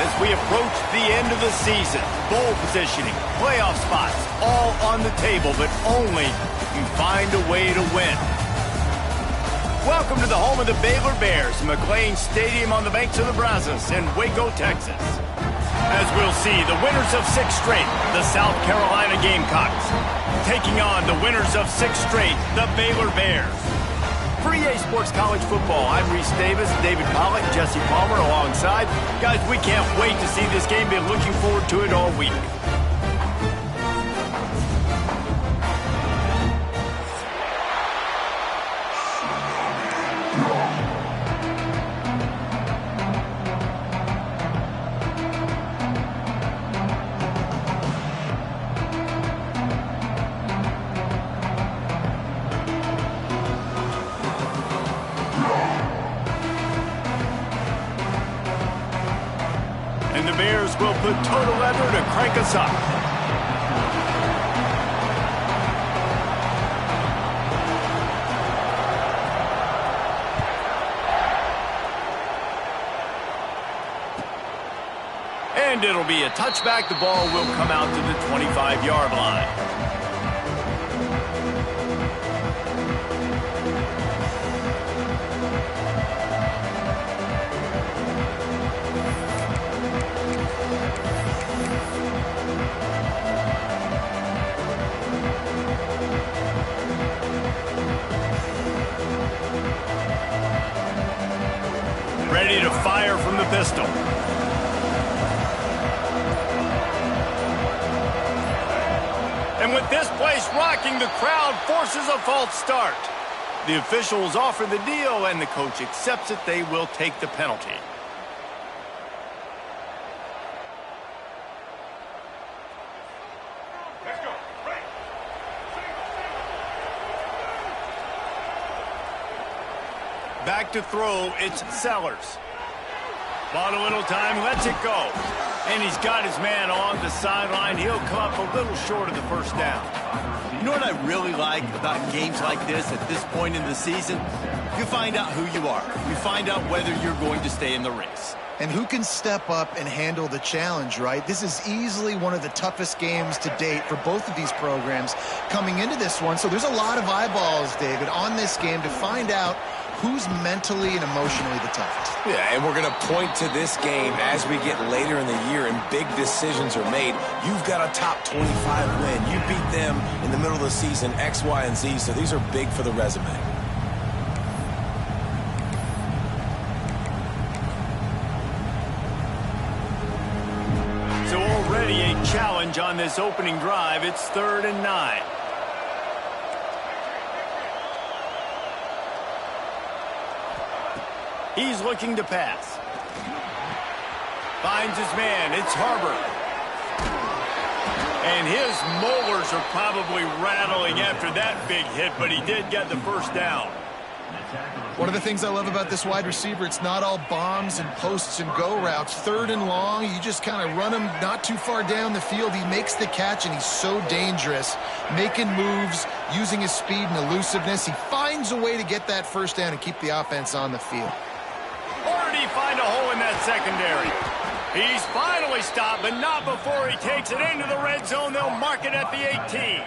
as we approach the end of the season. Bowl positioning, playoff spots, all on the table, but only if you find a way to win. Welcome to the home of the Baylor Bears, McLean Stadium on the banks of the Brazos in Waco, Texas. As we'll see, the winners of 6 straight, the South Carolina Gamecocks, taking on the winners of 6 straight, the Baylor Bears. For EA Sports College Football, I'm Reese Davis, David Pollack, Jesse Palmer alongside. Guys, we can't wait to see this game. Been looking forward to it all week. And the Bears will put total leather to crank us up. And it'll be a touchback. The ball will come out to the 25-yard line. Ready to fire from the pistol. And with this place rocking, the crowd forces a false start. The officials offer the deal, and the coach accepts it. They will take the penalty. Back to throw, it's Sellers. Bought a little time, lets it go. And he's got his man on the sideline. He'll come up a little short of the first down. You know what I really like about games like this at this point in the season? You find out who you are. You find out whether you're going to stay in the race. And who can step up and handle the challenge, right? This is easily one of the toughest games to date for both of these programs coming into this one. So there's a lot of eyeballs, David, on this game to find out who's mentally and emotionally the toughest. Yeah, and we're going to point to this game as we get later in the year and big decisions are made. You've got a top 25 win. You beat them in the middle of the season, X, Y, and Z, so these are big for the resume. So already a challenge on this opening drive. It's 3rd and 9. He's looking to pass. Finds his man. It's Harbor. And his molars are probably rattling after that big hit, but he did get the first down. One of the things I love about this wide receiver, it's not all bombs and posts and go routes. 3rd and long, you just kind of run him not too far down the field. He makes the catch, and he's so dangerous, making moves, using his speed and elusiveness. He finds a way to get that first down and keep the offense on the field. Or did he find a hole in that secondary? He's finally stopped, but not before he takes it into the red zone. They'll mark it at the 18.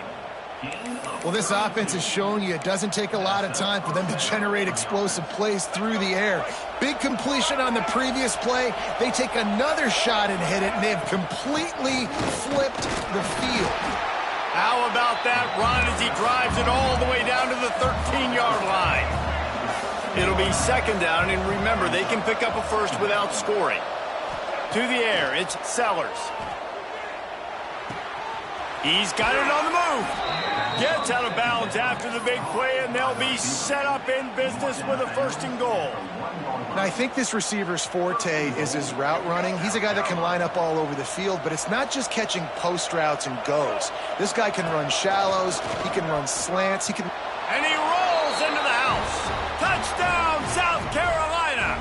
Well, this offense has shown you it doesn't take a lot of time for them to generate explosive plays through the air. Big completion on the previous play. They take another shot and hit it, and they have completely flipped the field. How about that run as he drives it all the way down to the 13-yard line? It'll be 2nd down, and remember, they can pick up a first without scoring. To the air, it's Sellers. He's got it on the move. Gets out of bounds after the big play, and they'll be set up in business with a 1st and goal. Now, I think this receiver's forte is his route running. He's a guy that can line up all over the field, but it's not just catching post routes and goes. This guy can run shallows. He can run slants. He can... And he rolls into the house. Touchdown, South Carolina.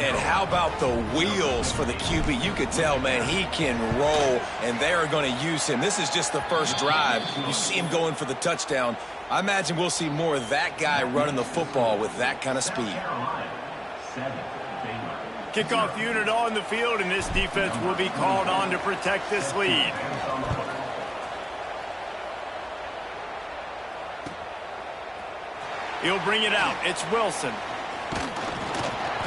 And how about the wheels for the QB? You could tell, man, he can roll, and they are going to use him. This is just the first drive. You see him going for the touchdown. I imagine we'll see more of that guy running the football with that kind of speed. Kickoff unit on the field, and this defense will be called on to protect this lead. He'll bring it out. It's Wilson.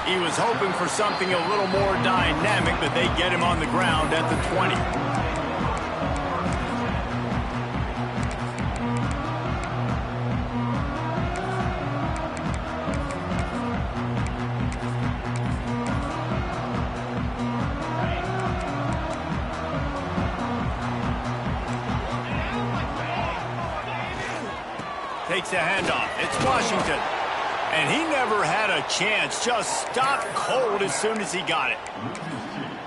He was hoping for something a little more dynamic, but they get him on the ground at the 20. Takes a handoff. It's Washington. And he never had a chance. Just stopped cold as soon as he got it.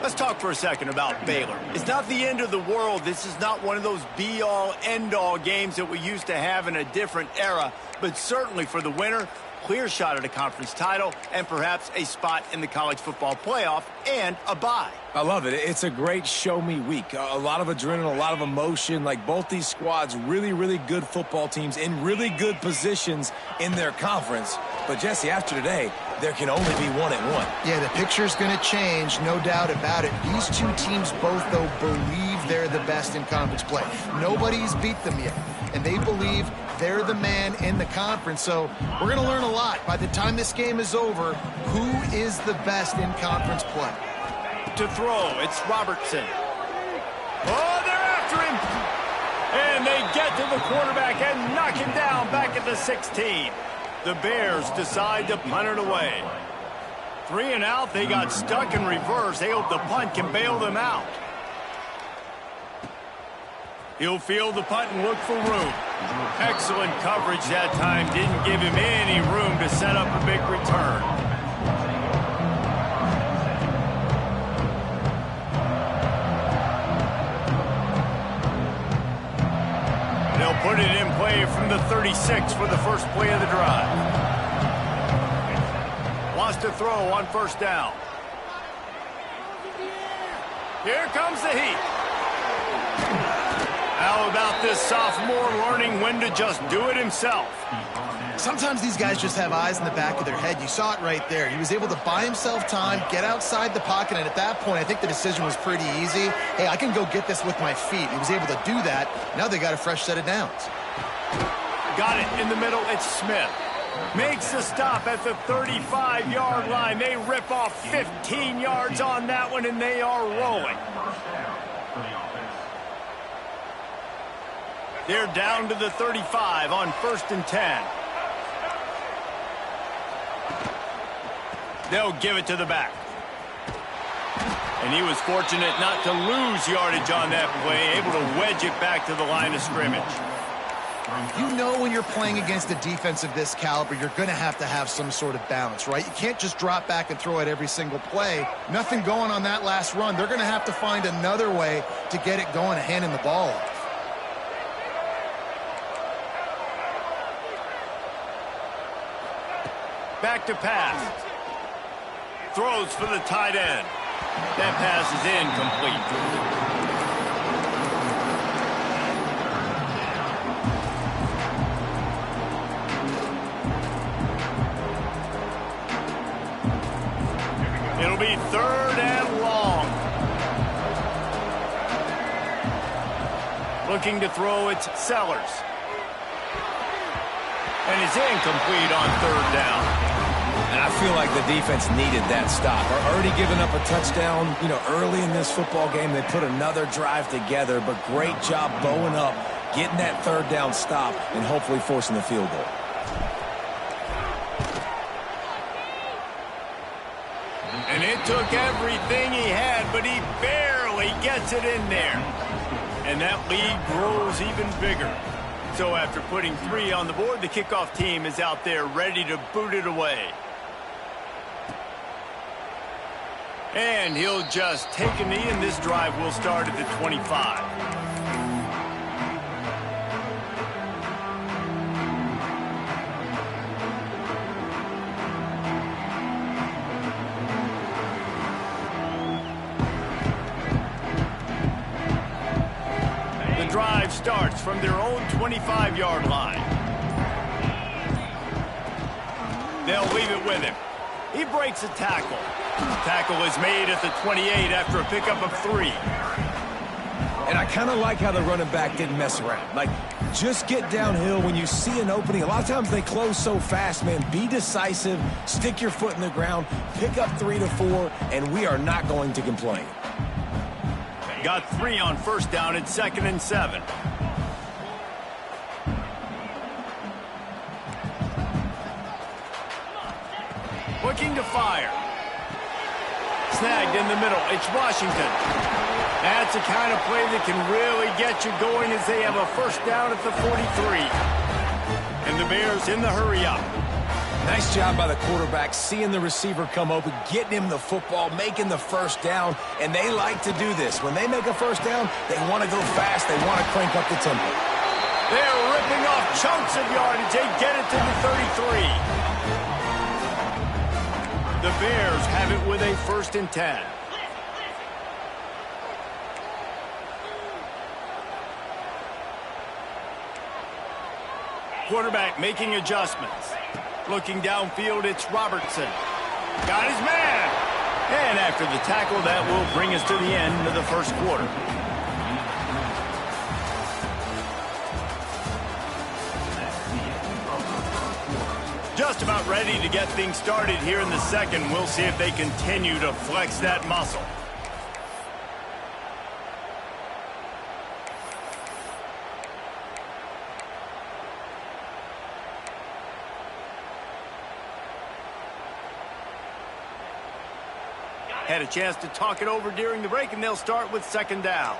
Let's talk for a second about Baylor. It's not the end of the world. This is not one of those be-all, end-all games that we used to have in a different era. But certainly for the winner, clear shot at a conference title and perhaps a spot in the college football playoff and a bye. I love it. It's a great show-me week. A lot of adrenaline, a lot of emotion. Like both these squads, really, really good football teams in really good positions in their conference. But, Jesse, after today, there can only be 1-1. Yeah, the picture's going to change, no doubt about it. These two teams both, though, believe they're the best in conference play. Nobody's beat them yet, and they believe they're the man in the conference. So we're going to learn a lot. By the time this game is over, who is the best in conference play? To throw, it's Robertson. Oh, they're after him. And they get to the quarterback and knock him down back at the 16. The Bears decide to punt it away. 3 and out, they got stuck in reverse. They hope the punt can bail them out. He'll field the punt and look for room. Excellent coverage that time. Didn't give him any room to set up a big return. They'll put it in play from the 36 for the first play of the drive. Wants to throw on first down. Here comes the heat. How about this sophomore learning when to just do it himself? Sometimes these guys just have eyes in the back of their head. You saw it right there. He was able to buy himself time, get outside the pocket, and at that point, I think the decision was pretty easy. Hey, I can go get this with my feet. He was able to do that. Now they got a fresh set of downs. Got it in the middle. It's Smith. Makes the stop at the 35-yard line. They rip off 15 yards on that one, and they are rolling. They're down to the 35 on 1st and 10. They'll give it to the back. And he was fortunate not to lose yardage on that play, able to wedge it back to the line of scrimmage. You know when you're playing against a defense of this caliber, you're going to have some sort of balance, right? You can't just drop back and throw it every single play. Nothing going on that last run. They're going to have to find another way to get it going and handing the ball off. Back to pass. Throws for the tight end. That pass is incomplete. It'll be 3rd and long. Looking to throw, it's Sellers. And it's incomplete on 3rd down. And I feel like the defense needed that stop. They're already giving up a touchdown, early in this football game. They put another drive together, but great job bowing up, getting that 3rd down stop, and hopefully forcing the field goal. And it took everything he had, but he barely gets it in there. And that lead grows even bigger. So after putting 3 on the board, the kickoff team is out there ready to boot it away. And he'll just take a knee, and this drive will start at the 25. The drive starts from their own 25-yard line. They'll leave it with him. He breaks a tackle. The tackle is made at the 28 after a pickup of 3. And I kind of like how the running back didn't mess around. Like, just get downhill when you see an opening. A lot of times they close so fast, man. Be decisive, stick your foot in the ground, pick up 3 to 4, and we are not going to complain. Got 3 on first down at 2nd and 7. Looking to fire. Snagged in the middle. It's Washington. That's the kind of play that can really get you going as they have a first down at the 43. And the Bears in the hurry up. Nice job by the quarterback, seeing the receiver come open, getting him the football, making the first down, and they like to do this. When they make a first down, they want to go fast, they want to crank up the tempo. They're ripping off chunks of yardage. They get it to the 33. The Bears have it with a 1st and 10. Quarterback making adjustments. Looking downfield, it's Robertson. Got his man. And after the tackle, that will bring us to the end of the first quarter. Just about ready to get things started here in the second. We'll see if they continue to flex that muscle. Had a chance to talk it over during the break, and they'll start with 2nd down.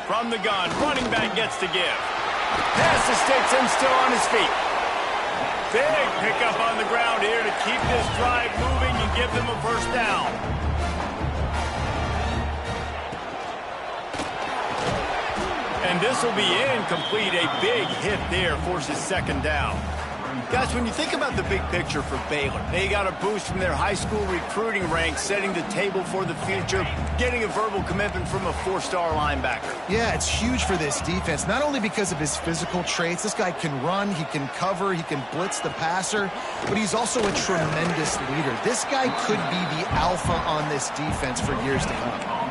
From the gun, running back gets to give. Pass to Stetson, still on his feet. Big pickup on the ground here to keep this drive moving and give them a first down. And this will be incomplete. A big hit there forces 2nd down. Guys, when you think about the big picture for Baylor, they got a boost from their high school recruiting ranks, setting the table for the future, getting a verbal commitment from a 4-star linebacker. Yeah, it's huge for this defense, not only because of his physical traits. This guy can run, he can cover, he can blitz the passer, but he's also a tremendous leader. This guy could be the alpha on this defense for years to come.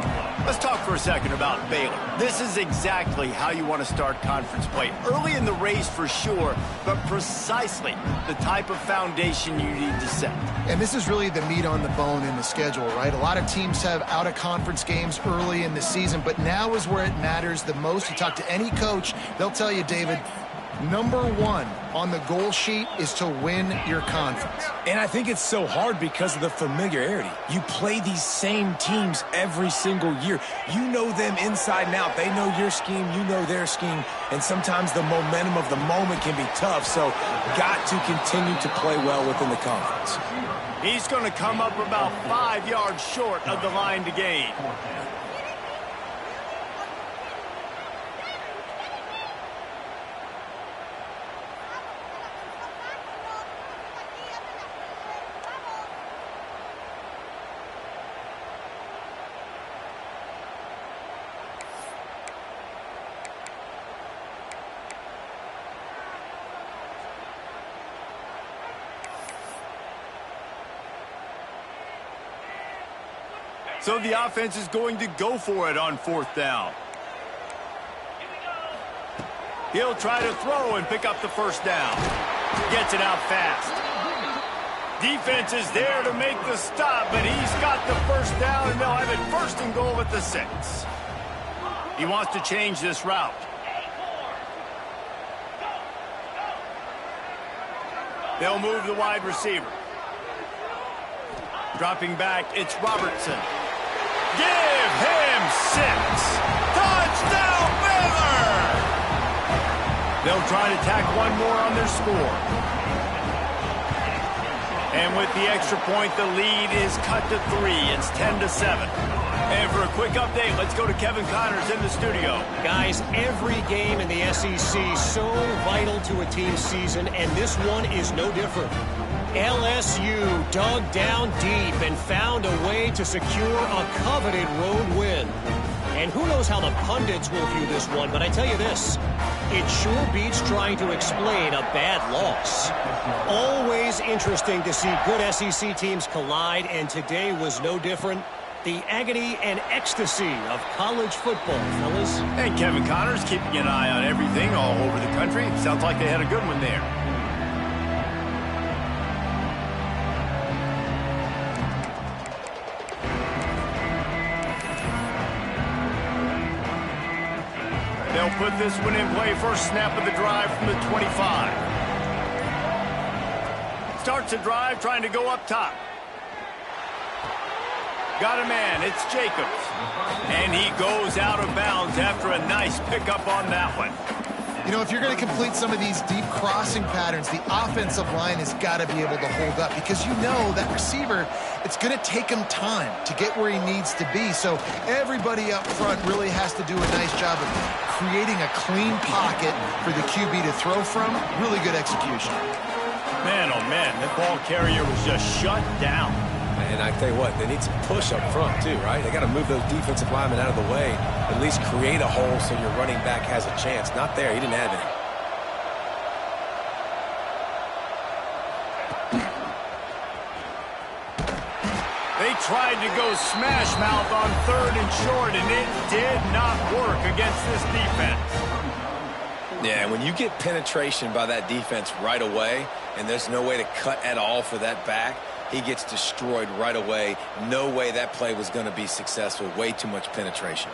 Let's talk for a second about Baylor. This is exactly how you want to start conference play. Early in the race for sure, but precisely the type of foundation you need to set. And this is really the meat on the bone in the schedule, right? A lot of teams have out-of-conference games early in the season, but now is where it matters the most. You talk to any coach, they'll tell you, David, number 1 on the goal sheet is to win your conference. And I think it's so hard because of the familiarity. You play these same teams every single year. You know them inside and out. They know your scheme, you know their scheme, and sometimes the momentum of the moment can be tough, so got to continue to play well within the conference. He's going to come up about 5 yards short of the line to gain. So the offense is going to go for it on 4th down. He'll try to throw and pick up the first down. Gets it out fast. Defense is there to make the stop, but he's got the first down, and they'll have it 1st and goal at the 6. He wants to change this route. They'll move the wide receiver. Dropping back, it's Robertson. Give him 6. Touchdown, Baylor! They'll try to tack one more on their score. And with the extra point, the lead is cut to 3. It's 10-7. And for a quick update, let's go to Kevin Connors in the studio. Guys, every game in the SEC so vital to a team's season, and this one is no different. LSU dug down deep and found a way to secure a coveted road win. And who knows how the pundits will view this one, but I tell you this, it sure beats trying to explain a bad loss. Always interesting to see good SEC teams collide, and today was no different. The agony and ecstasy of college football, fellas. And Kevin Connors keeping an eye on everything all over the country. Sounds like they had a good one there. They'll put this one in play. First snap of the drive from the 25. Starts the drive trying to go up top. Got a man. It's Jacobs. And he goes out of bounds after a nice pickup on that one. You know, if you're going to complete some of these deep crossing patterns, the offensive line has got to be able to hold up because you know that receiver, it's going to take him time to get where he needs to be. So everybody up front really has to do a nice job of creating a clean pocket for the QB to throw from. Really good execution. Man, oh man, that ball carrier was just shut down. And I tell you what, they need some push up front too, right? They got to move those defensive linemen out of the way, at least create a hole so your running back has a chance. Not there. He didn't have any. They tried to go smash mouth on 3rd and short, and it did not work against this defense. Yeah, when you get penetration by that defense right away, and there's no way to cut at all for that back, he gets destroyed right away. No way that play was going to be successful. Way too much penetration.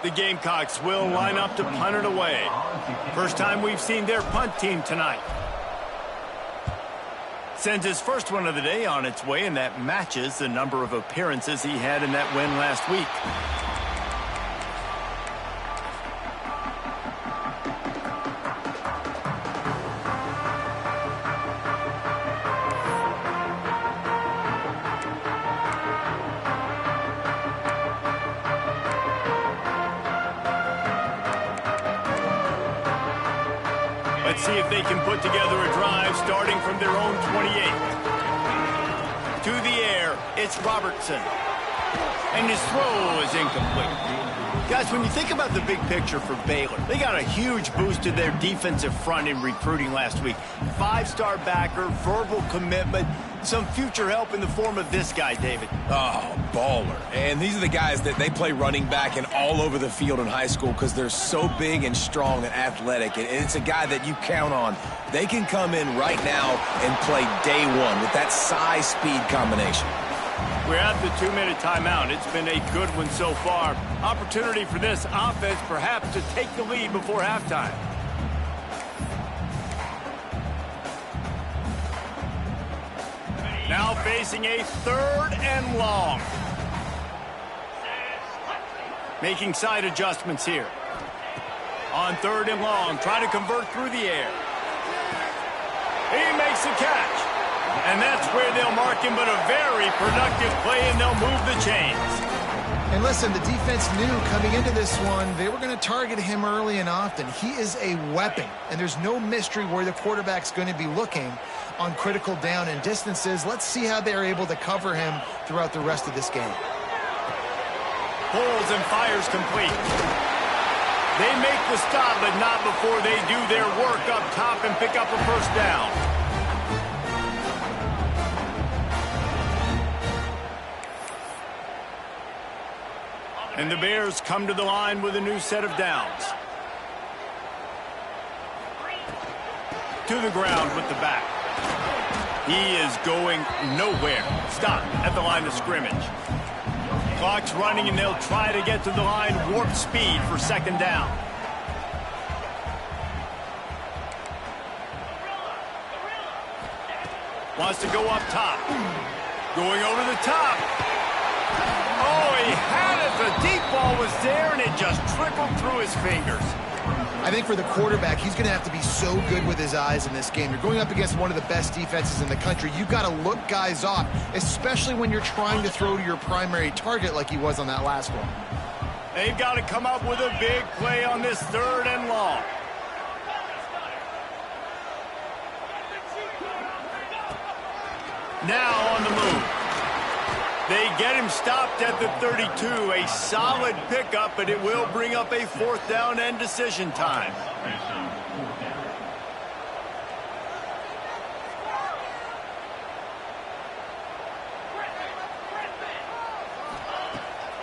The Gamecocks will line up to punt it away. First time we've seen their punt team tonight. Sends his first one of the day on its way, and that matches the number of appearances he had in that win last week. Let's see if they can put together a drive starting from their own 28. To the air, it's Robertson. And his throw is incomplete. Guys, when you think about the big picture for Baylor, they got a huge boost to their defensive front in recruiting last week. 5-star backer, verbal commitment, some future help in the form of this guy, David. Oh, baller. And these are the guys that they play running back and all over the field in high school because they're so big and strong and athletic. And it's a guy that you count on. They can come in right now and play day one with that size-speed combination. We're at the 2-minute timeout. It's been a good one so far. Opportunity for this offense perhaps to take the lead before halftime. Now facing a 3rd and long. Making side adjustments here. On 3rd and long, trying to convert through the air. He makes the catch. And that's where they'll mark him, but a very productive play, and they'll move the chains. And listen, the defense knew coming into this one, they were going to target him early and often. He is a weapon, and there's no mystery where the quarterback's going to be looking on critical down and distances. Let's see how they're able to cover him throughout the rest of this game. Pulls and fires complete. They make the stop, but not before they do their work up top and pick up a first down. And the Bears come to the line with a new set of downs. To the ground with the back. He is going nowhere. Stop at the line of scrimmage. Clock's running, and they'll try to get to the line warp speed for 2nd down. Wants to go up top. Going over the top. Oh, he had it. The deep ball was there, and it just trickled through his fingers. I think for the quarterback, he's going to have to be so good with his eyes in this game. You're going up against one of the best defenses in the country. You've got to look guys off, especially when you're trying to throw to your primary target like he was on that last one. They've got to come up with a big play on this 3rd and long. Now on the move. They get him stopped at the 32. A solid pickup, but it will bring up a 4th down and decision time.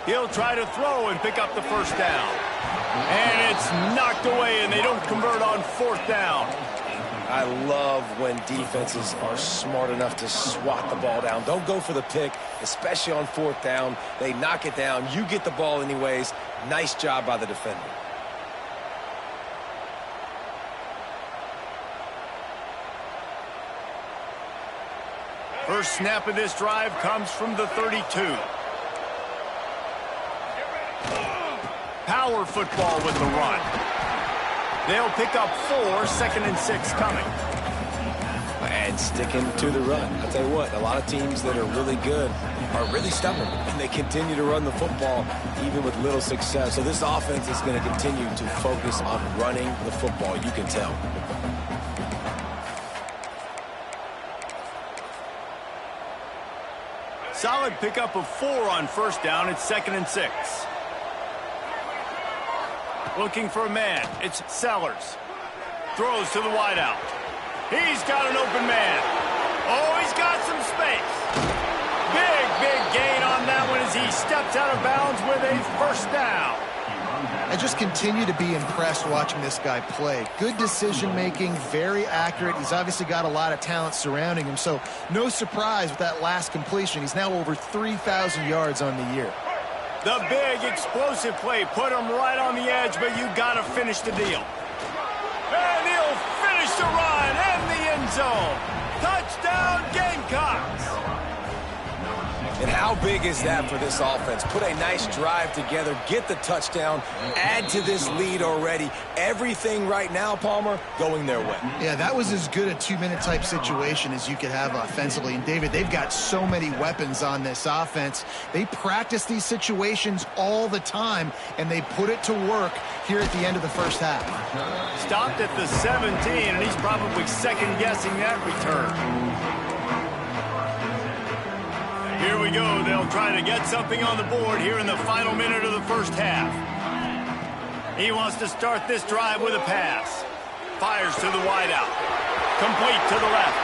He'll try to throw and pick up the 1st down. And it's knocked away, and they don't convert on 4th down. I love when defenses are smart enough to swat the ball down. Don't go for the pick, especially on 4th down. They knock it down. You get the ball anyways. Nice job by the defender. First snap of this drive comes from the 32. Power football with the run. They'll pick up 4, 2nd and 6 coming. And sticking to the run. I'll tell you what, a lot of teams that are really good are really stubborn, and they continue to run the football even with little success. So this offense is going to continue to focus on running the football, you can tell. Solid pickup of 4 on 1st down. It's 2nd and 6. Looking for a man. It's Sellers. Throws to the wideout. He's got an open man. Oh, he's got some space. Big gain on that one as he steps out of bounds with a 1st down. I just continue to be impressed watching this guy play. Good decision-making, very accurate. He's obviously got a lot of talent surrounding him, so no surprise with that last completion. He's now over 3,000 yards on the year. The big explosive play put him right on the edge, but you got to finish the deal. And he'll finish the run in the end zone. Touchdown, Gamecocks. And how big is that for this offense? Put a nice drive together, get the touchdown, add to this lead already. Everything right now, Palmer, going their way. Yeah, that was as good a 2-minute type situation as you could have offensively. And, David, they've got so many weapons on this offense. They practice these situations all the time, and they put it to work here at the end of the 1st half. Stopped at the 17, and he's probably second-guessing that return. Here we go. They'll try to get something on the board here in the final minute of the 1st half. He wants to start this drive with a pass. Fires to the wideout. Complete to the left.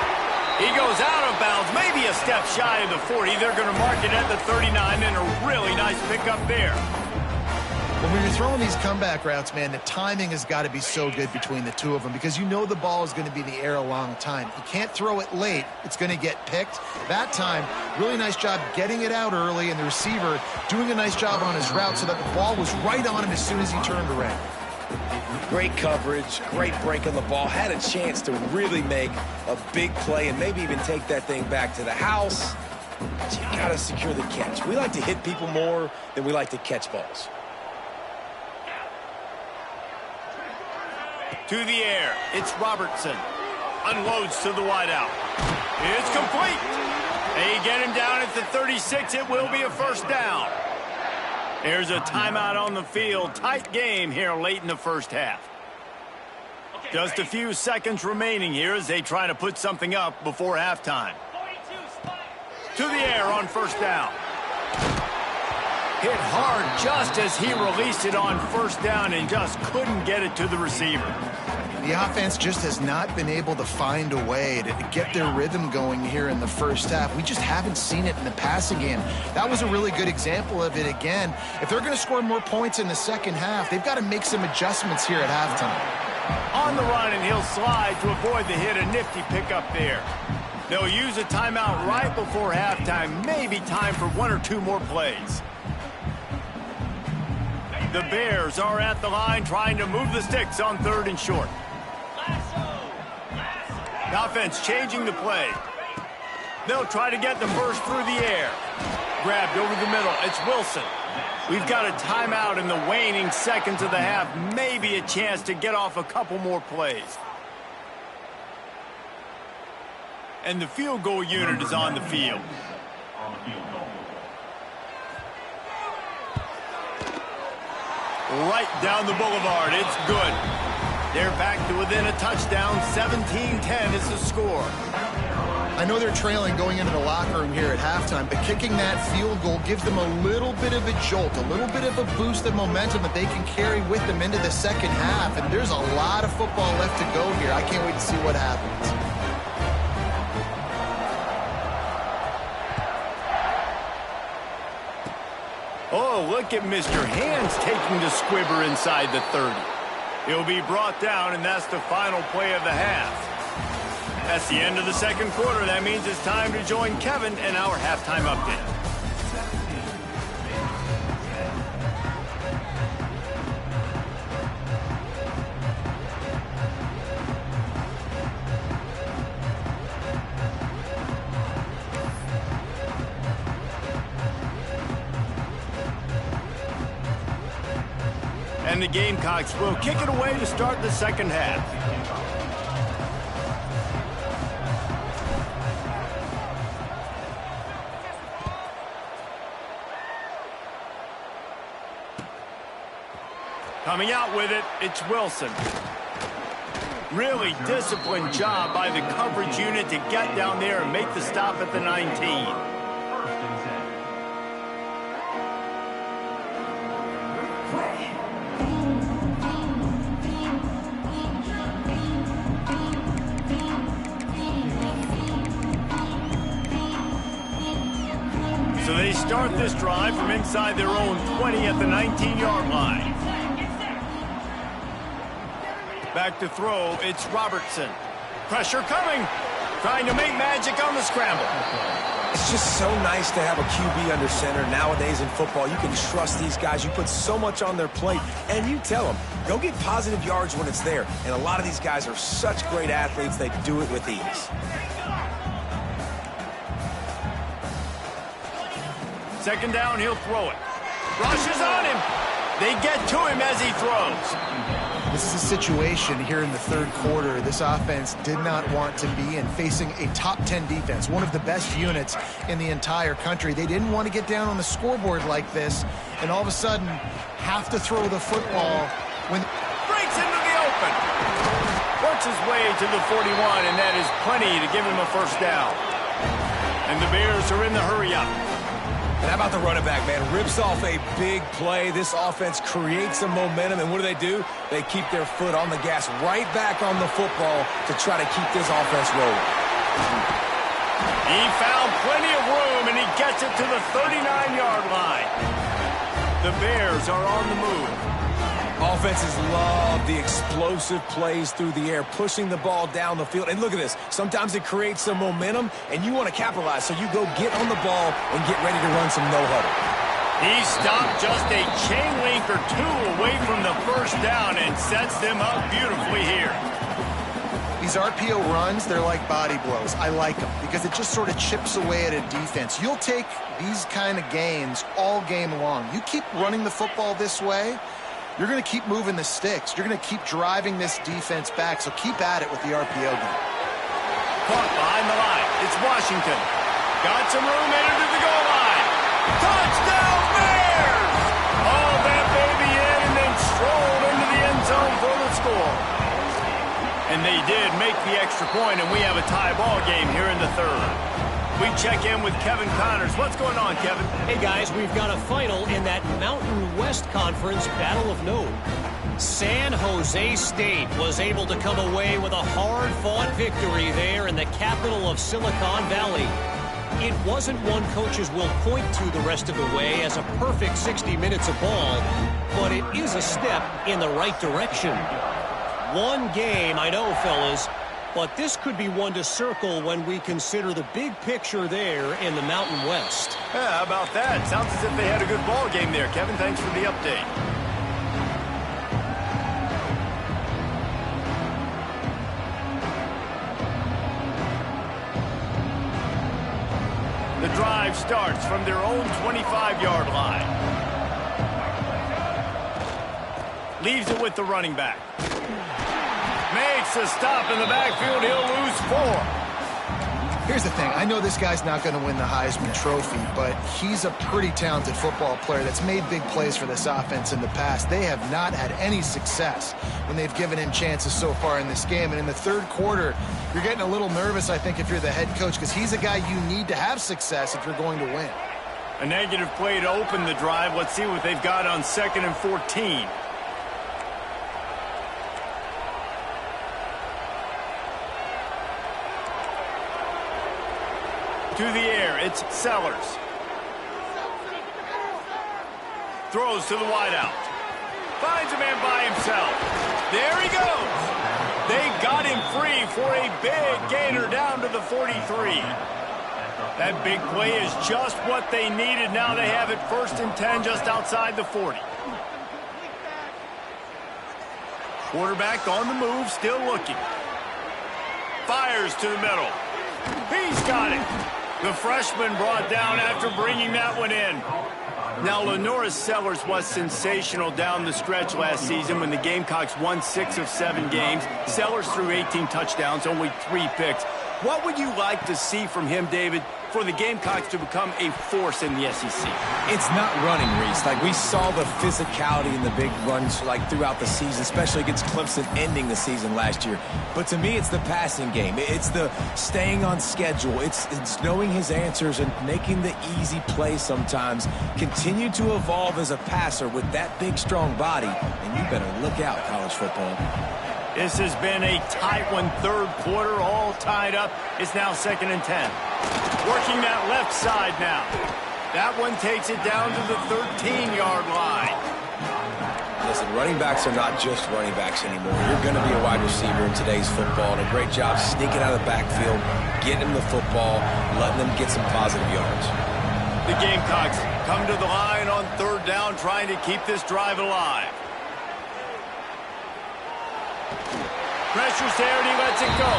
He goes out of bounds, maybe a step shy of the 40. They're going to mark it at the 39, and a really nice pickup there. Well, when you're throwing these comeback routes, man, the timing has got to be so good between the two of them because you know the ball is going to be in the air a long time. You can't throw it late. It's going to get picked. That time, really nice job getting it out early, and the receiver doing a nice job on his route so that the ball was right on him as soon as he turned around. Great coverage, great break on the ball. Had a chance to really make a big play and maybe even take that thing back to the house. But you got to secure the catch. We like to hit people more than we like to catch balls. To the air, it's Robertson. Unloads to the wideout. It's complete. They get him down at the 36. It will be a 1st down. There's a timeout on the field. Tight game here late in the 1st half. Just a few seconds remaining here as they try to put something up before halftime. To the air on 1st down. Hit hard just as he released it on 1st down and just couldn't get it to the receiver. The offense just has not been able to find a way to get their rhythm going here in the 1st half. We just haven't seen it in the passing game. That was a really good example of it again. If they're going to score more points in the 2nd half, they've got to make some adjustments here at halftime. On the run, and he'll slide to avoid the hit. A nifty pickup there. They'll use a timeout right before halftime. Maybe time for 1 or 2 more plays. The Bears are at the line trying to move the sticks on 3rd and short. The offense changing the play. They'll try to get the burst through the air. Grabbed over the middle. It's Wilson. We've got a timeout in the waning seconds of the half. Maybe a chance to get off a couple more plays. And the field goal unit is on the field. right down the boulevard. It's good. They're back to within a touchdown. 17-10 is the score. I know they're trailing going into the locker room here at halftime, but kicking that field goal gives them a little bit of a jolt, a little bit of a boost of momentum that they can carry with them into the second half. And there's a lot of football left to go here. I can't wait to see what happens. Oh, look at Mr. Hands taking the squibber inside the 30. He'll be brought down, and that's the final play of the half. That's the end of the second quarter. That means it's time to join Kevin in our halftime update. And the Gamecocks will kick it away to start the second half. Coming out with it, it's Wilson. Really disciplined job by the coverage unit to get down there and make the stop at the 19. So they start this drive from inside their own 20 at the 19-yard line. Back to throw, it's Robertson. Pressure coming. Trying to make magic on the scramble. It's just so nice to have a QB under center. Nowadays in football, you can trust these guys. You put so much on their plate, and you tell them, go get positive yards when it's there. And a lot of these guys are such great athletes, they do it with ease. Second down, he'll throw it. Rush is on him. They get to him as he throws. This is a situation here in the third quarter this offense did not want to be in, facing a top 10 defense, one of the best units in the entire country. They didn't want to get down on the scoreboard like this, and all of a sudden have to throw the football when... Breaks into the open. Works his way to the 41, and that is plenty to give him a first down. And the Bears are in the hurry-up. And how about the running back, man? Rips off a big play. This offense creates some momentum, and what do? They keep their foot on the gas right back on the football to try to keep this offense rolling. He found plenty of room, and he gets it to the 39-yard line. The Bears are on the move. Offenses love the explosive plays through the air, pushing the ball down the field. And look at this. Sometimes it creates some momentum, and you want to capitalize. So you go get on the ball and get ready to run some no-huddle. He stopped just a chain link or two away from the first down and sets them up beautifully here. These RPO runs, they're like body blows. I like them because it just sort of chips away at a defense. You'll take these kind of gains all game long. You keep running the football this way, you're going to keep moving the sticks. You're going to keep driving this defense back, so keep at it with the RPO game. Caught behind the line. It's Washington. Got some room, entered to the goal line. Touchdown, Bears! Hauled that baby in and then strolled into the end zone for the score. And they did make the extra point, and we have a tie ball game here in the third. We check in with Kevin Connors. What's going on, Kevin? Hey, guys, we've got a final in that Mountain West Conference Battle of Note. San Jose State was able to come away with a hard-fought victory there in the capital of Silicon Valley. It wasn't one coaches will point to the rest of the way as a perfect 60 minutes of ball, but it is a step in the right direction. One game, I know, fellas, but this could be one to circle when we consider the big picture there in the Mountain West. Yeah, how about that? Sounds as if they had a good ball game there, Kevin. Thanks for the update. The drive starts from their own 25-yard line. Leaves it with the running back. Makes a stop in the backfield. He'll lose 4. Here's the thing. I know this guy's not going to win the Heisman Trophy, but he's a pretty talented football player that's made big plays for this offense in the past. They have not had any success when they've given him chances so far in this game. And in the third quarter, you're getting a little nervous, I think, if you're the head coach, because he's a guy you need to have success if you're going to win. A negative play to open the drive. Let's see what they've got on 2nd and 14. To the air, it's Sellers. Throws to the wideout. Finds a man by himself. There he goes. They got him free for a big gainer down to the 43. That big play is just what they needed. Now they have it 1st and 10 just outside the 40. Quarterback on the move, still looking. Fires to the middle. He's got it. The freshman brought down after bringing that one in. Now, Lenoris Sellers was sensational down the stretch last season when the Gamecocks won 6 of 7 games. Sellers threw 18 touchdowns, only 3 picks. What would you like to see from him, David, for the Gamecocks to become a force in the SEC? It's not running, Reese. Like, we saw the physicality in the big runs, like, throughout the season, especially against Clemson ending the season last year. But to me, it's the passing game. It's the staying on schedule. It's knowing his answers and making the easy play sometimes. Continue to evolve as a passer with that big, strong body, and you better look out, college football. This has been a tight one, third quarter, all tied up. It's now 2nd and 10. Working that left side now. That one takes it down to the 13-yard line. Listen, running backs are not just running backs anymore. You're going to be a wide receiver in today's football, and a great job sneaking out of the backfield, getting them the football, letting them get some positive yards. The Gamecocks come to the line on 3rd down, trying to keep this drive alive. Pressure's there, and he lets it go.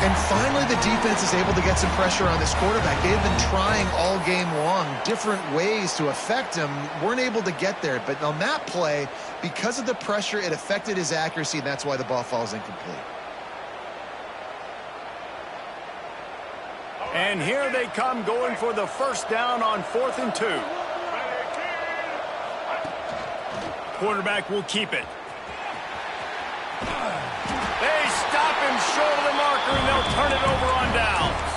And finally, the defense is able to get some pressure on this quarterback. They've been trying all game long different ways to affect him. Weren't able to get there. But on that play, because of the pressure, it affected his accuracy, and that's why the ball falls incomplete. And here they come, going for the 1st down on 4th and 2. Quarterback will keep it. They stop him short of the marker, and they'll turn it over on downs.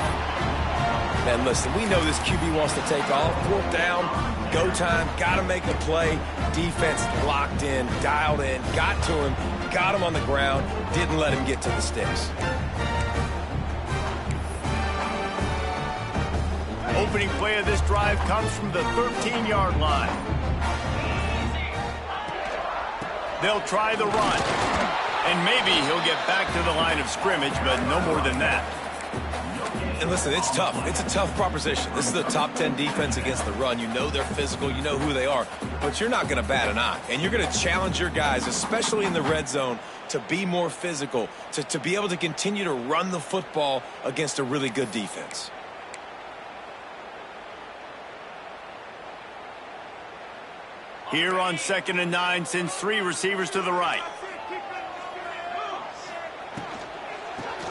Man, listen, we know this QB wants to take off. 4th down, go time, got to make a play. Defense locked in, dialed in, got to him, got him on the ground, didn't let him get to the sticks. Opening play of this drive comes from the 13-yard line. They'll try the run. And maybe he'll get back to the line of scrimmage, but no more than that. And listen, it's tough. It's a tough proposition. This is the top 10 defense against the run. You know they're physical. You know who they are. But you're not going to bat an eye. And you're going to challenge your guys, especially in the red zone, to be more physical, to be able to continue to run the football against a really good defense. Here on 2nd and 9, sends 3 receivers to the right.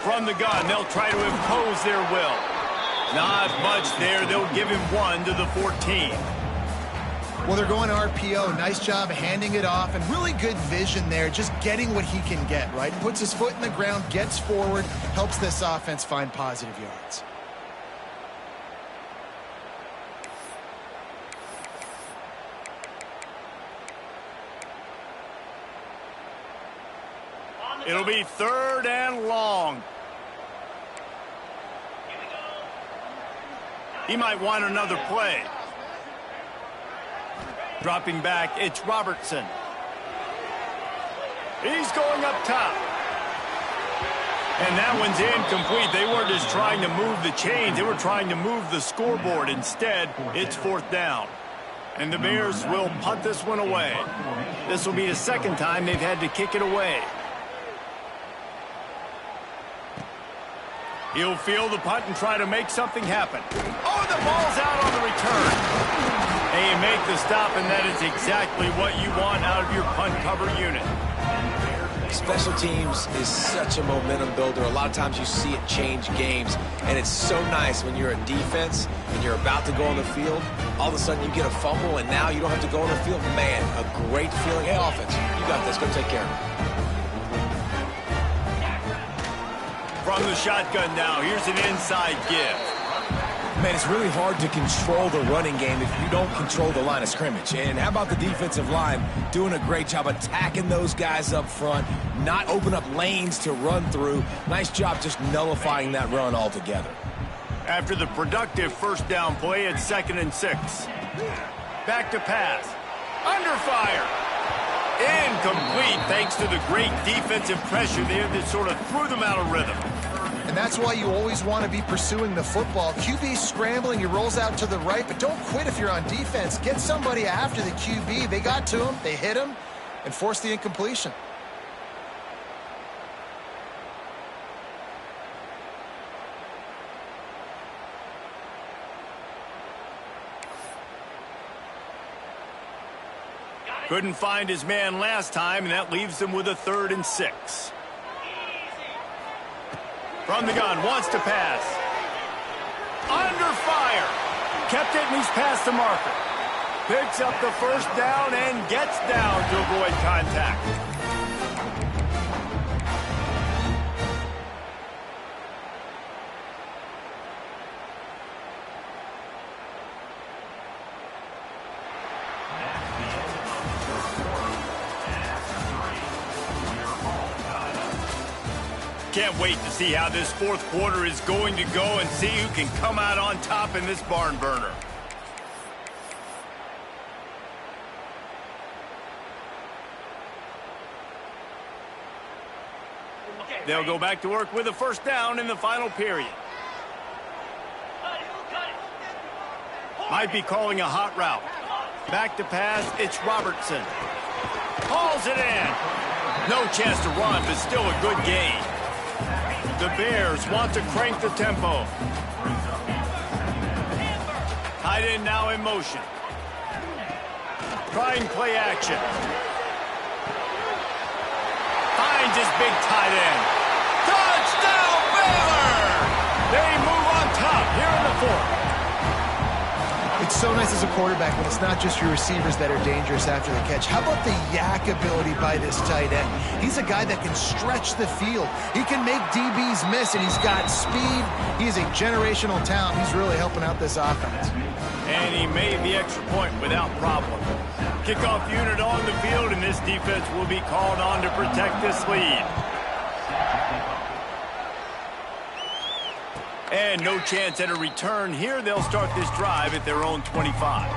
From the gun, they'll try to impose their will. Not much there. They'll give him 1 to the 14. Well, they're going RPO. Nice job handing it off, and really good vision there, just getting what he can get, right? Puts his foot in the ground, gets forward, helps this offense find positive yards. It'll be 3rd and long. He might want another play. Dropping back, it's Robertson. He's going up top. And that one's incomplete. They weren't just trying to move the chains. They were trying to move the scoreboard. Instead, it's 4th down. And the Bears will punt this one away. This will be the 2nd time they've had to kick it away. He'll field the punt and try to make something happen. Oh, the ball's out on the return. They make the stop, and that is exactly what you want out of your punt cover unit. Special teams is such a momentum builder. A lot of times you see it change games, and it's so nice when you're a defense and you're about to go on the field. All of a sudden you get a fumble, and now you don't have to go on the field. Man, a great feeling. Hey, offense, you got this. Go take care of it. From the shotgun now, here's an inside give. Man, it's really hard to control the running game if you don't control the line of scrimmage. And how about the defensive line doing a great job attacking those guys up front, not open up lanes to run through. Nice job just nullifying that run altogether. After the productive first down play, it's 2nd and 6. Back to pass. Under fire. Incomplete thanks to the great defensive pressure there that sort of threw them out of rhythm. And that's why you always want to be pursuing the football. QB's scrambling, he rolls out to the right, but don't quit if you're on defense. Get somebody after the QB. They got to him, they hit him, and forced the incompletion. Couldn't find his man last time, and that leaves him with a 3rd and 6. From the gun, wants to pass. Under fire. Kept it, and he's past the marker. Picks up the first down and gets down to avoid contact. Can't wait to see how this 4th quarter is going to go and see who can come out on top in this barn burner. They'll go back to work with a first down in the final period. Might be calling a hot route. Back to pass, it's Robertson. Hauls it in. No chance to run, but still a good gain. The Bears want to crank the tempo. Tight end now in motion. Trying play action. Finds his big tight end. Touchdown, Baylor! They move on top here in the 4th. It's so nice as a quarterback when it's not just your receivers that are dangerous after the catch. How about the yak ability by this tight end? He's a guy that can stretch the field. He can make DBs miss, and he's got speed. He's a generational talent. He's really helping out this offense. And he made the extra point without problem. Kickoff unit on the field, and this defense will be called on to protect this lead. And no chance at a return here. They'll start this drive at their own 25.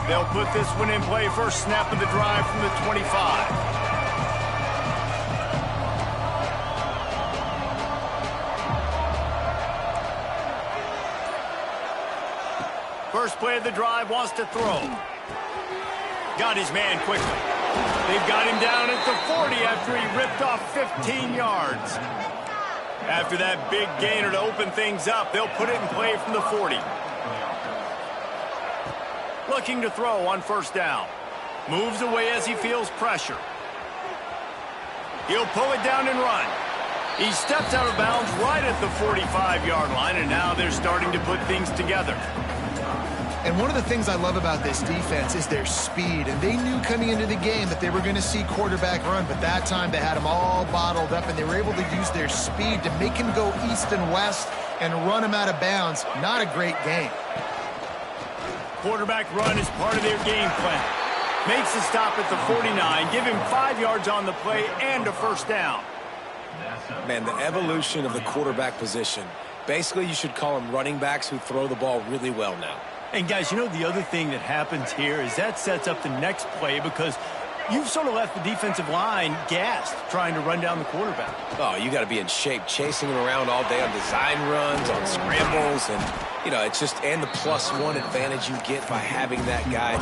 They'll put this one in play. First snap of the drive from the 25. First play of the drive, wants to throw. Got his man quickly. They've got him down at the 40 after he ripped off 15 yards. After that big gainer to open things up, they'll put it in play from the 40. Looking to throw on first down. Moves away as he feels pressure. He'll pull it down and run. He steps out of bounds right at the 45-yard line, and now they're starting to put things together. And one of the things I love about this defense is their speed. And they knew coming into the game that they were going to see quarterback run, but that time they had them all bottled up, and they were able to use their speed to make him go east and west and run him out of bounds. Not a great game. Quarterback run is part of their game plan. Makes the stop at the 49, give him 5 yards on the play and a first down. Man, the evolution of the quarterback position. Basically, you should call them running backs who throw the ball really well now. And guys, you know the other thing that happens here is that sets up the next play, because You've sort of left the defensive line gassed trying to run down the quarterback. Oh, you got to be in shape, chasing him around all day on design runs, on scrambles, and, you know, it's just, and the +1 advantage you get by having that guy.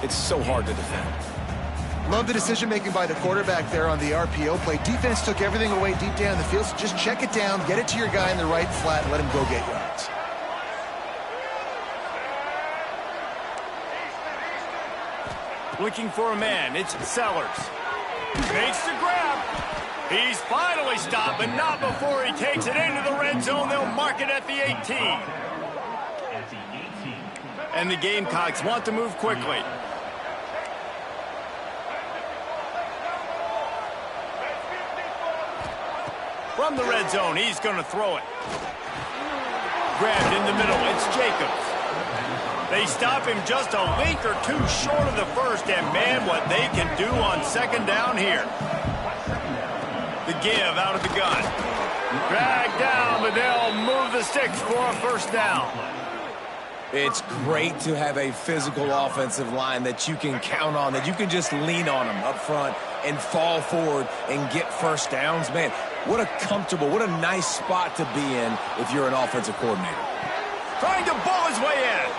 It's so hard to defend. Love the decision-making by the quarterback there on the RPO play. Defense took everything away deep down the field, so just check it down, get it to your guy in the right flat, and let him go get yards. Looking for a man, it's Sellers. Makes the grab. He's finally stopped, but not before he takes it into the red zone. They'll mark it at the 18. And the Gamecocks want to move quickly. From the red zone, he's going to throw it. Grabbed in the middle, it's Jacobs. They stop him just a link or two short of the first, and man, what they can do on second down here. The give out of the gun. Dragged down, but they'll move the sticks for a first down. It's great to have a physical offensive line that you can count on, that you can just lean on them up front and fall forward and get first downs. Man, what a comfortable, what a nice spot to be in if you're an offensive coordinator. Trying to bull his way in.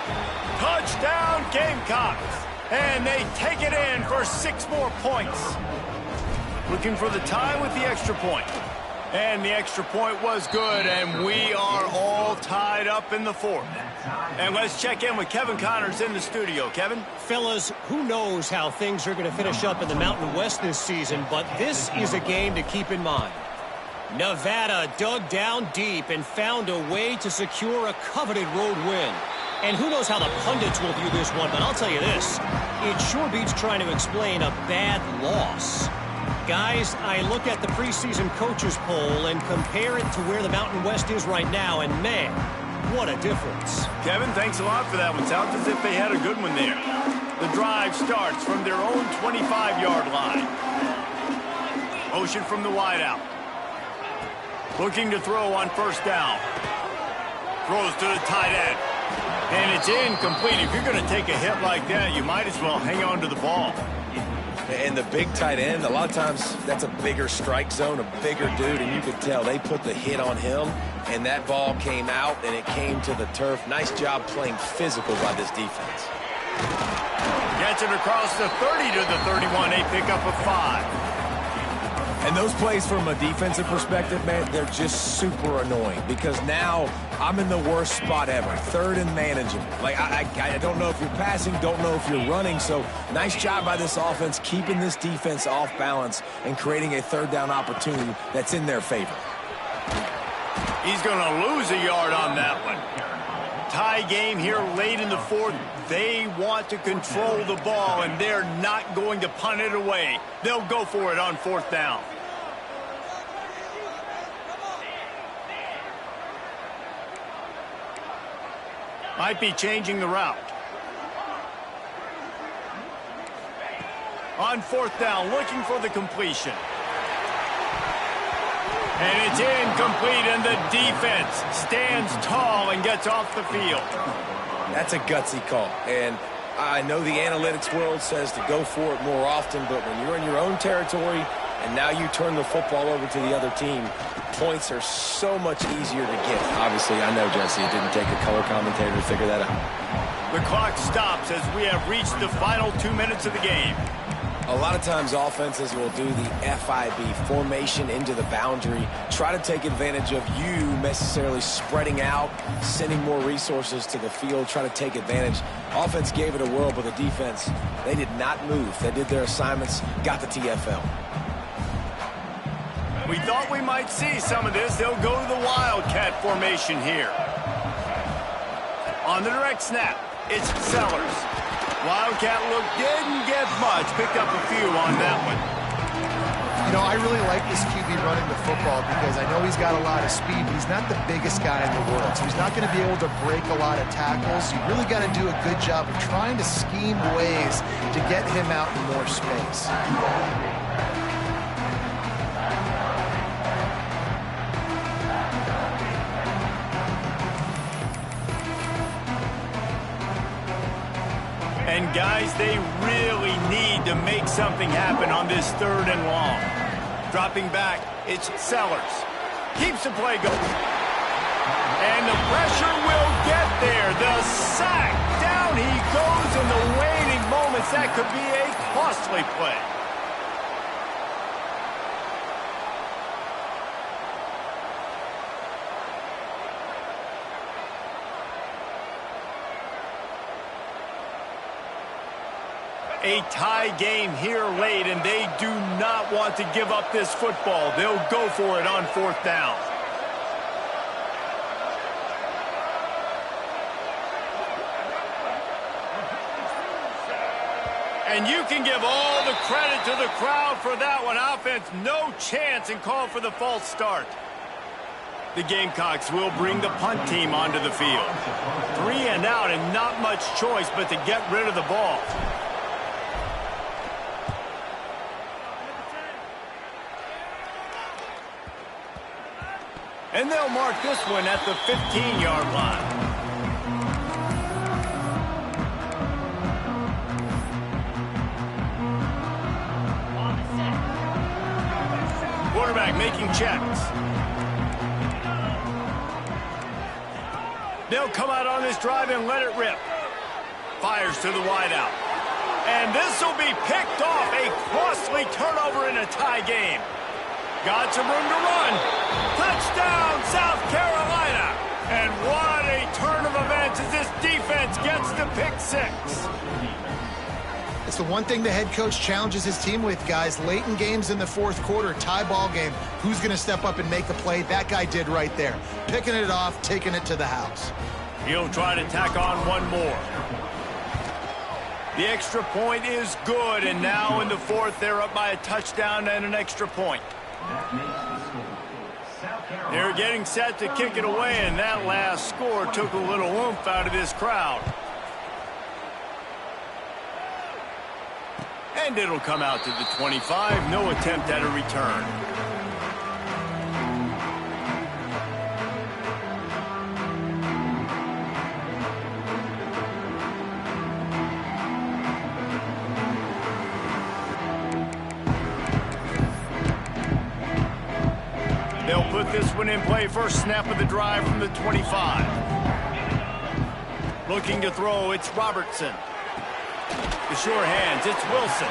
Touchdown, Gamecocks. And they take it in for 6 more points. Looking for the tie with the extra point. And the extra point was good, and we are all tied up in the fourth. And let's check in with Kevin Connors in the studio. Kevin? Fellas, who knows how things are going to finish up in the Mountain West this season, but this is a game to keep in mind. Nevada dug down deep and found a way to secure a coveted road win. And who knows how the pundits will view this one, but I'll tell you this. It sure beats trying to explain a bad loss. Guys, I look at the preseason coaches poll and compare it to where the Mountain West is right now, and man, what a difference. Kevin, thanks a lot for that one. Sounds as if they had a good one there. The drive starts from their own 25-yard line. Motion from the wideout. Looking to throw on first down. Throws to the tight end. And it's incomplete. If you're going to take a hit like that, you might as well hang on to the ball. And the big tight end, a lot of times that's a bigger strike zone, a bigger dude, and you could tell they put the hit on him, and that ball came out, and it came to the turf. Nice job playing physical by this defense. Gets it across the 30 to the 31. They pick up a 5. And those plays from a defensive perspective, man, they're just super annoying because now I'm in the worst spot ever. Third and manageable. Like, I don't know if you're passing, don't know if you're running. So nice job by this offense keeping this defense off balance and creating a third down opportunity that's in their favor. He's going to lose a yard on that one. Tie game here late in the fourth. They want to control the ball, and they're not going to punt it away. They'll go for it on fourth down. Might be changing the route. On fourth down, looking for the completion. And it's incomplete, and the defense stands tall and gets off the field. That's a gutsy call. And I know the analytics world says to go for it more often, but when you're in your own territory and now you turn the football over to the other team, points are so much easier to get. Obviously, I know, Jesse, it didn't take a color commentator to figure that out. The clock stops as we have reached the final 2 minutes of the game. A lot of times offenses will do the FIB, formation into the boundary, try to take advantage of you necessarily spreading out, sending more resources to the field, try to take advantage. Offense gave it a whirl, but the defense, they did not move. They did their assignments, got the TFL. We thought we might see some of this. They'll go to the Wildcat formation here. On the direct snap, it's Sellers. Wildcat look didn't get much. Picked up a few on that one. You know, I really like this QB running the football because I know he's got a lot of speed, but he's not the biggest guy in the world. So he's not going to be able to break a lot of tackles. You really got to do a good job of trying to scheme ways to get him out in more space. And guys, they really need to make something happen on this 3rd and long. Dropping back, it's Sellers. Keeps the play going. And the pressure will get there. The sack. Down he goes in the waning moments. That could be a costly play. A tie game here late, and they do not want to give up this football. They'll go for it on 4th down. And you can give all the credit to the crowd for that one. Offense, no chance, and call for the false start. The Gamecocks will bring the punt team onto the field. 3 and out, and not much choice but to get rid of the ball. And they'll mark this one at the 15-yard line. Quarterback making checks. They'll come out on this drive and let it rip. Fires to the wideout. And this will be picked off. A costly turnover in a tie game. Got some room to run. Touchdown, South Carolina. And what a turn of events as this defense gets the pick 6. It's the one thing the head coach challenges his team with, guys. Late in games in the 4th quarter, tie ball game. Who's going to step up and make the play? That guy did right there. Picking it off, taking it to the house. He'll try to tack on one more. The extra point is good, and now in the 4th, they're up by a touchdown and an extra point. They're getting set to kick it away, and that last score took a little oomph out of this crowd. And it'll come out to the 25. No attempt at a return. They'll put this one in play. First snap of the drive from the 25. Looking to throw, it's Robertson. The sure hands, it's Wilson.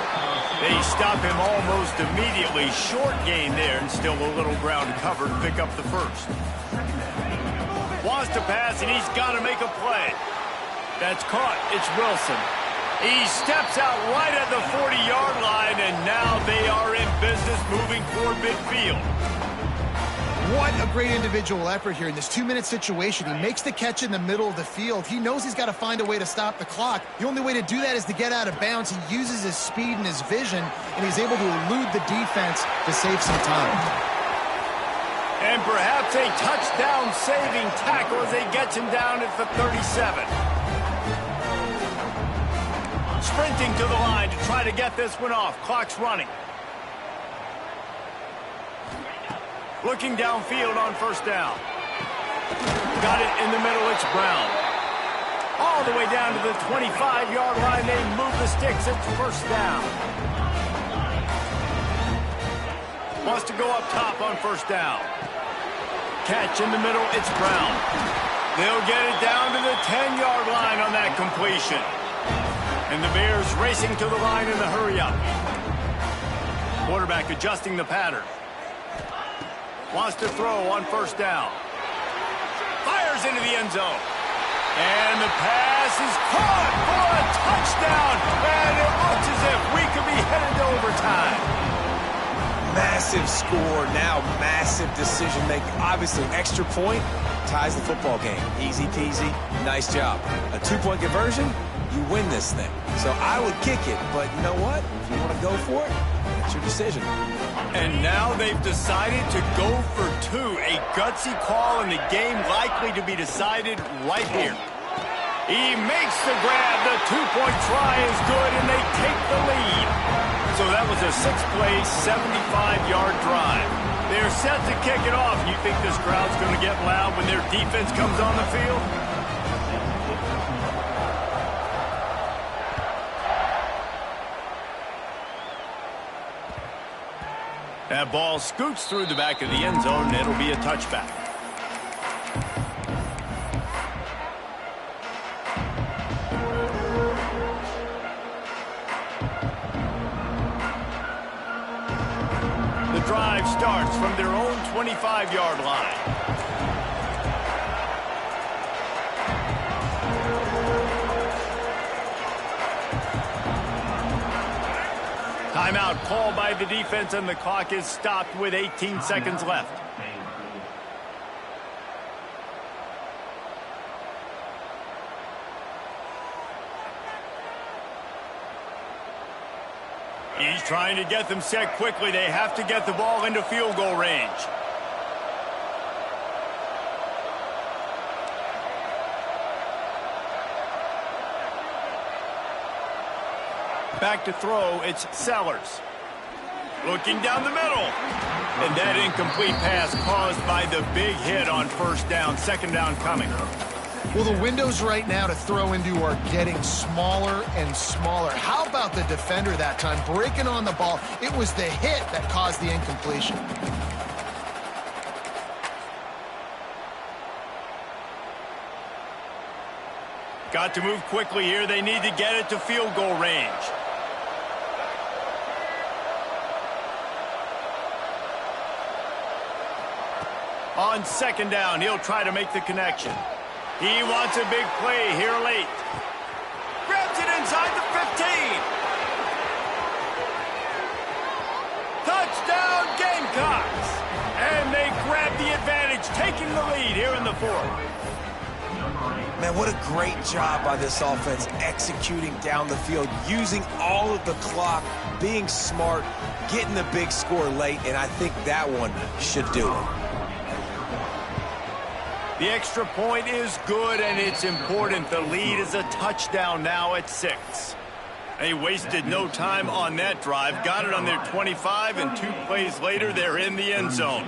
They stop him almost immediately. Short gain there, and still a little ground covered to pick up the first. Wants to pass, and he's got to make a play. That's caught. It's Wilson. He steps out right at the 40-yard line, and now they are in business moving toward midfield. What a great individual effort here in this 2-minute situation. He makes the catch in the middle of the field. He knows he's got to find a way to stop the clock. The only way to do that is to get out of bounds. He uses his speed and his vision, and he's able to elude the defense to save some time. And perhaps a touchdown-saving tackle as they get him down at the 37. Sprinting to the line to try to get this one off. Clock's running. Looking downfield on first down. Got it in the middle, it's Brown. All the way down to the 25-yard line, they move the sticks, it's first down. Wants to go up top on first down. Catch in the middle, it's Brown. They'll get it down to the 10-yard line on that completion. And the Bears racing to the line in the hurry-up. Quarterback adjusting the pattern. Wants to throw on first down. Fires into the end zone. And the pass is caught for a touchdown. And it looks as if we could be headed to overtime. Massive score, now massive decision making. Obviously, extra point ties the football game. Easy peasy, nice job. A 2-point conversion, you win this thing. So I would kick it, but you know what? If you want to go for it, it's your decision. And now they've decided to go for 2. A gutsy call, and the game likely to be decided right here. He makes the grab. The 2-point try is good, and they take the lead. So that was a 6-play, 75-yard drive. They're set to kick it off. You think this crowd's going to get loud when their defense comes on the field? That ball scoots through the back of the end zone, and it'll be a touchback. The drive starts from their own 25-yard line. Timeout called by the defense, and the clock is stopped with 18 seconds left. He's trying to get them set quickly. They have to get the ball into field goal range. Back to throw, it's Sellers. Looking down the middle. And that incomplete pass caused by the big hit on first down, second down coming. Well, the windows right now to throw into are getting smaller and smaller. How about the defender that time breaking on the ball? It was the hit that caused the incompletion. Got to move quickly here. They need to get it to field goal range. On second down, he'll try to make the connection. He wants a big play here late. Grabs it inside the 15. Touchdown Gamecocks. And they grab the advantage, taking the lead here in the fourth. Man, what a great job by this offense executing down the field, using all of the clock, being smart, getting the big score late, and I think that one should do it. The extra point is good, and it's important. The lead is a touchdown now at 6. They wasted no time on that drive. Got it on their 25, and 2 plays later, they're in the end zone.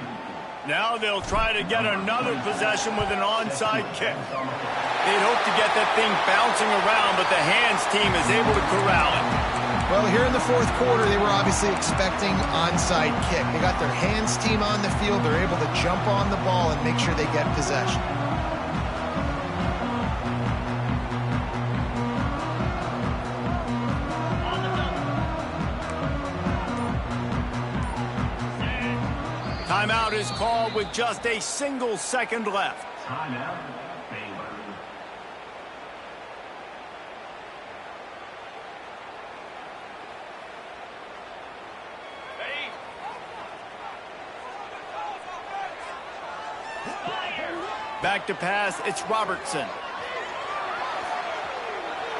Now they'll try to get another possession with an onside kick. They'd hope to get that thing bouncing around, but the hands team is able to corral it. Well, here in the fourth quarter, they were obviously expecting onside kick. They got their hands team on the field. They're able to jump on the ball and make sure they get possession. Timeout is called with just a single second left. Timeout. Back to pass, it's Robertson.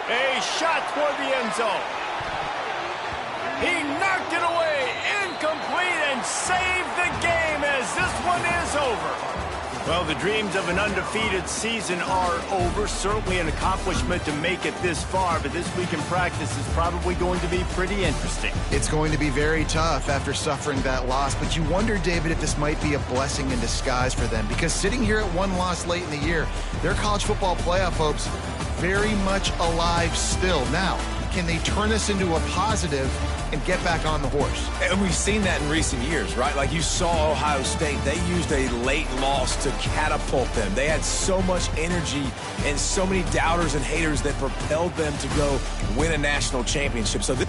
A shot toward the end zone. He knocked it away, incomplete, and saved the game as this one is over. Well, the dreams of an undefeated season are over. Certainly an accomplishment to make it this far, but this week in practice is probably going to be pretty interesting. It's going to be very tough after suffering that loss, but you wonder, David, if this might be a blessing in disguise for them, because sitting here at one loss late in the year, their college football playoff hopes very much alive still. Now, can they turn this into a positive and get back on the horse? And we've seen that in recent years, right? Like you saw Ohio State, they used a late loss to catapult them. They had so much energy and so many doubters and haters that propelled them to go win a national championship. So this